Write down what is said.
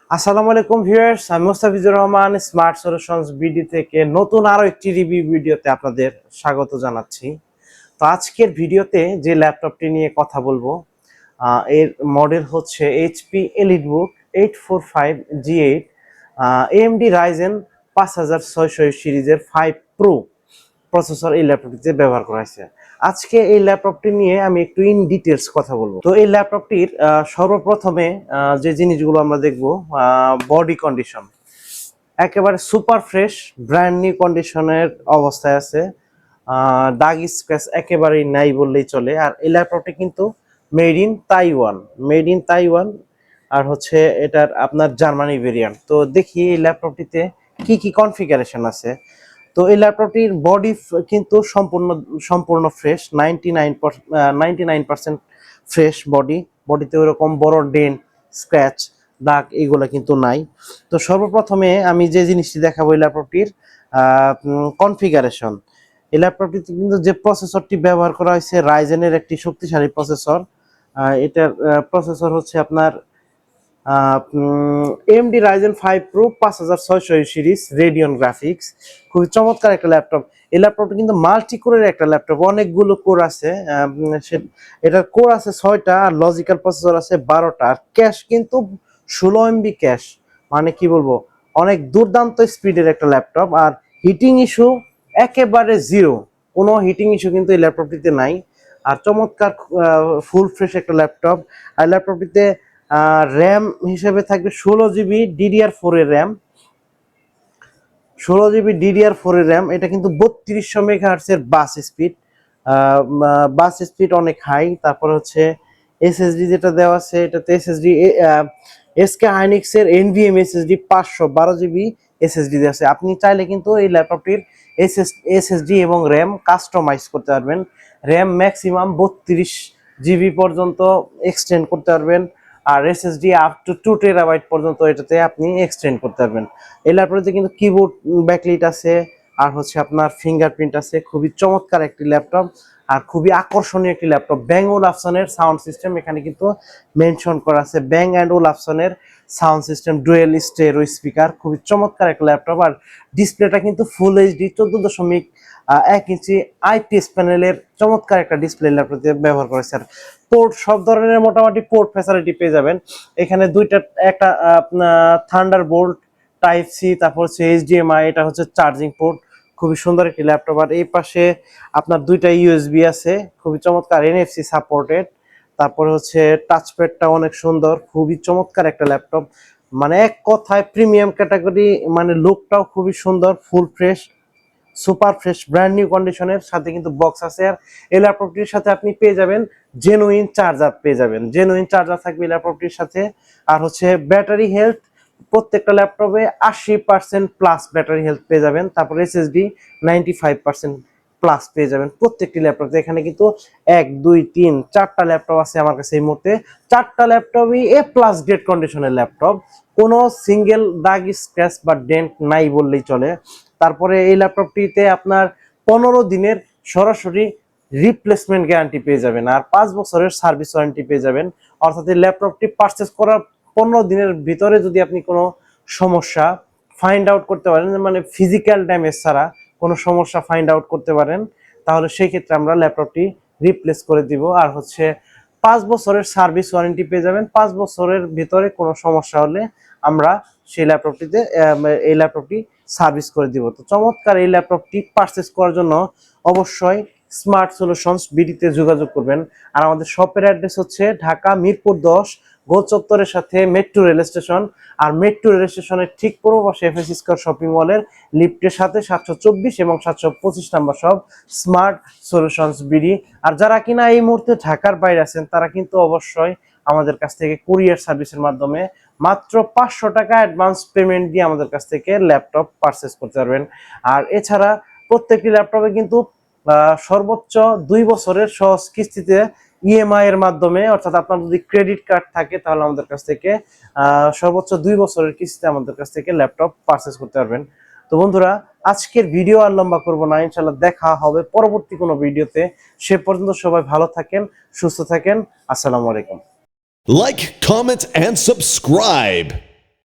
আসসালামু আলাইকুম ভিউয়ার্স, আমি Mostafizur Rahman smart solutions BD থেকে নতুন আরো একটি রিভিউ ভিডিওতে আপনাদের স্বাগত জানাচ্ছি। তো আজকের ভিডিওতে যে ল্যাপটপটি নিয়ে কথা বলবো এর মডেল হচ্ছে HP EliteBook 845G8 AMD Ryzen 5600 সিরিজের 5 প্রো প্রসেসর এই ল্যাপটপটিতে ব্যবহার করা হয়েছে। আজকে এই ল্যাপটপটি নিয়ে আমি একটু ইন ডিটেলস কথা বলবো। তো এই ল্যাপটপটির সর্বপ্রথমে যে জিনিসগুলো আমরা দেখবো, বডি কন্ডিশন একেবারে সুপার ফ্রেশ ব্র্যান্ড নিউ কন্ডিশনের অবস্থায় আছে। দাগ স্ক্র্যাচ একেবারেই নাই বললেই চলে। আর এই ল্যাপটপটি কিন্তু মেড ইন তাইওয়ান আর হচ্ছে এটার আপনার জার্মানি ভেরিয়েন্ট। তো দেখি এই ল্যাপটপটিতে কি কি কনফিগারেশন আছে। তো এই ল্যাপটপটির বডি কিন্তু সম্পূর্ণ ফ্রেশ, 99% ফ্রেশ বডিতে ওরকম বড় ডেন্ট, স্ক্র্যাচ, দাগ এগুলো কিন্তু নাই। তো সর্বপ্রথমে আমি যে জিনিসটি দেখাবো এই ল্যাপটপটির কনফিগারেশন। এই ল্যাপটপটিতে কিন্তু যে প্রসেসরটি ব্যবহার করা হয়েছে রাইজেনের একটি শক্তিশালী প্রসেসর। এটার প্রসেসর হচ্ছে আপনার AMD Ryzen 5 Pro 5600 series Radeon graphics. খুবই চমৎকার একটা ল্যাপটপ। এই ল্যাপটপটা কিন্তু মাল্টি কোরের একটা ল্যাপটপ, অনেকগুলো কোর আছে। এটার কোর আছে 6টা আর লজিক্যাল প্রসেসর আছে 12টা। আর ক্যাশ কিন্তু 16 MB ক্যাশ, মানে কি বলবো, অনেক দুর্দান্ত স্পিডের একটা ল্যাপটপ। আর হিটিং ইস্যু একেবারে জিরো, কোনো হিটিং ইস্যু কিন্তু এই ল্যাপটপটিতে নাই। আর চমৎকার ফুল ফ্রেশ একটা ল্যাপটপ। আর ল্যাপটপটিতে র্যাম হিসেবে থাকবে 16GB DDR4 এর র্যাম। 16GB DDR4 এর র্যাম। এটা কিন্তু 3200 মেগাহার্টজ এর বাস স্পিড অনেক হাই। তারপর হচ্ছে এসএসডি যেটা দেওয়া আছে, এটাতে এসএসডি এসকে হাইনিক্স এর NVMe SSD 512GB এসএসডি দেওয়া আছে। আপনি চাইলে কিন্তু এই ল্যাপটপটির এসএসডি এবং র্যাম কাস্টমাইজ করতে পারবেন। র্যাম ম্যাক্সিমাম 32GB পর্যন্ত এক্সটেন্ড করতে পারবেন। আর এসএসডি আপ টু 2 TB পর্যন্ত এটাতে আপনি এক্সটেন্ড করতে পারবেন। এই ল্যাপটপে কিন্তু কিবোর্ড ব্যাকলিট আছে আর হচ্ছে আপনার ফিঙ্গারপ্রিন্ট আছে। খুবই চমৎকার একটি ল্যাপটপ আর খুবই আকর্ষণীয় একটি ল্যাপটপ। ব্যাং ওলাফসনের সাউন্ড সিস্টেম এখানে কিন্তু মেনশন করা আছে। ব্যাং অ্যান্ড ওলাফসনের sound system, dual stereo speaker. খুবই চমৎকার একটা ল্যাপটপ। আর ডিসপ্লেটা কিন্তু ফুল এইচডি 14.1 ইঞ্চি IPS প্যানেলের চমৎকার একটা ডিসপ্লে ল্যাপটপে ব্যবহার করেছে। আর পোর্ট সব ধরনের মোটামুটি পোর্ট ফ্যাসিলিটি পেয়ে যাবেন এখানে। একটা থান্ডারবোল্ট টাইপ সি, তারপর হচ্ছে HDMI, এটা হচ্ছে চার্জিং পোর্ট। খুবই সুন্দর একটি ল্যাপটপ। আর এই পাশে আপনার 2টা USB আছে, খুবই চমৎকার, NFC সাপোর্টেড। তারপরে হচ্ছে টাচপ্যাডটা অনেক সুন্দর, খুবই চমৎকার একটা ল্যাপটপ। মানে এক কথায় প্রিমিয়াম ক্যাটাগরি, মানে লুকটাও খুবই সুন্দর, full fresh, super fresh brand new কন্ডিশনের সাথে কিন্তু বক্স আছে। আর এই ল্যাপটপটির সাথে আপনি পেয়ে যাবেন জেনুইন চার্জার থাকবে এই ল্যাপটপটির সাথে। আর হচ্ছে ব্যাটারি হেলথ, প্রত্যেকটা ল্যাপটপে 80% প্লাস ব্যাটারি হেলথ পেয়ে যাবেন। তারপর SSD 95% প্লাস পেয়ে যাবেন প্রত্যেকটি ল্যাপটপে। এখানে কিন্তু 1 2 3 4টা ল্যাপটপ আছে আমার কাছে এই মুহূর্তে। 4টা ল্যাপটপই A+ গ্রেড কন্ডিশনের ল্যাপটপ, কোনো সিঙ্গেল দাগ, স্ক্র্যাচ বা ডেন্ট নাই বললেই চলে। তারপরে এই ল্যাপটপটিতে আপনার 15 দিনের সরাসরি রিপ্লেসমেন্ট গ্যারান্টি পেয়ে যাবেন আর 5 বছরের সার্ভিস ওয়ারেন্টি পেয়ে যাবেন। অর্থাৎ এই ল্যাপটপটি পারচেস করার 15 দিনের ভিতরে যদি আপনি কোনো সমস্যা ফাইন্ড আউট করতে পারেন, মানে ফিজিক্যাল ড্যামেজ ছাড়া কোনো সমস্যা ফাইন্ড আউট করতে পারেন, তাহলে সেই ক্ষেত্রে আমরা ল্যাপটপটি রিপ্লেস করে দিব। আর হচ্ছে 5 বছরের সার্ভিস ওয়ারেন্টি পেয়ে যাবেন। 5 বছরের ভিতরে কোনো সমস্যা হলে আমরা সেই এই ল্যাপটপটি সার্ভিস করে দিব। তো চমৎকার এই ল্যাপটপটি পারচেস করার জন্য অবশ্যই স্মার্ট সলিউশনস বিডিতে যোগাযোগ করবেন। আর আমাদের শপের অ্যাড্রেস হচ্ছে ঢাকা মিরপুর 10 গোল চত্বরের সাথে মেট্রো রেল স্টেশন। আর মেট্রো রেল স্টেশনের ঠিক পূর্ব পাশে FS স্কয়ার শপিং মলের লিফটের সাথে 724 এবং 725 নাম্বার সব স্মার্ট সলিউশনস বিডি। আর যারা কিনা এই মুহূর্তে ঢাকার বাইরে আছেন তারা কিন্তু অবশ্যই আমাদের কাছ থেকে কুরিয়ার সার্ভিসের মাধ্যমে মাত্র 500 টাকা অ্যাডভান্স পেমেন্ট দিয়ে আমাদের কাছ থেকে ল্যাপটপ পারচেস করতে পারবেন। আর এছাড়া প্রত্যেকটি ল্যাপটপে কিন্তু সর্বোচ্চ 2 বছরের সহজ কিস্তিতে EMI এর মাধ্যমে, অর্থাৎ আপনার যদি ক্রেডিট কার্ড থাকে তাহলে আমাদের কাছ থেকে সর্বোচ্চ 2 বছরের কিস্তিতে আমাদের কাছ থেকে ল্যাপটপ পারচেস করতে পারবেন। তো বন্ধুরা, আজকের ভিডিও আর লম্বা করব না, ইনশাআল্লাহ দেখা হবে পরবর্তী কোনো ভিডিওতে। সে পর্যন্ত সবাই ভালো থাকেন, সুস্থ থাকেন। আসসালামু আলাইকুম। Like, comment, and subscribe.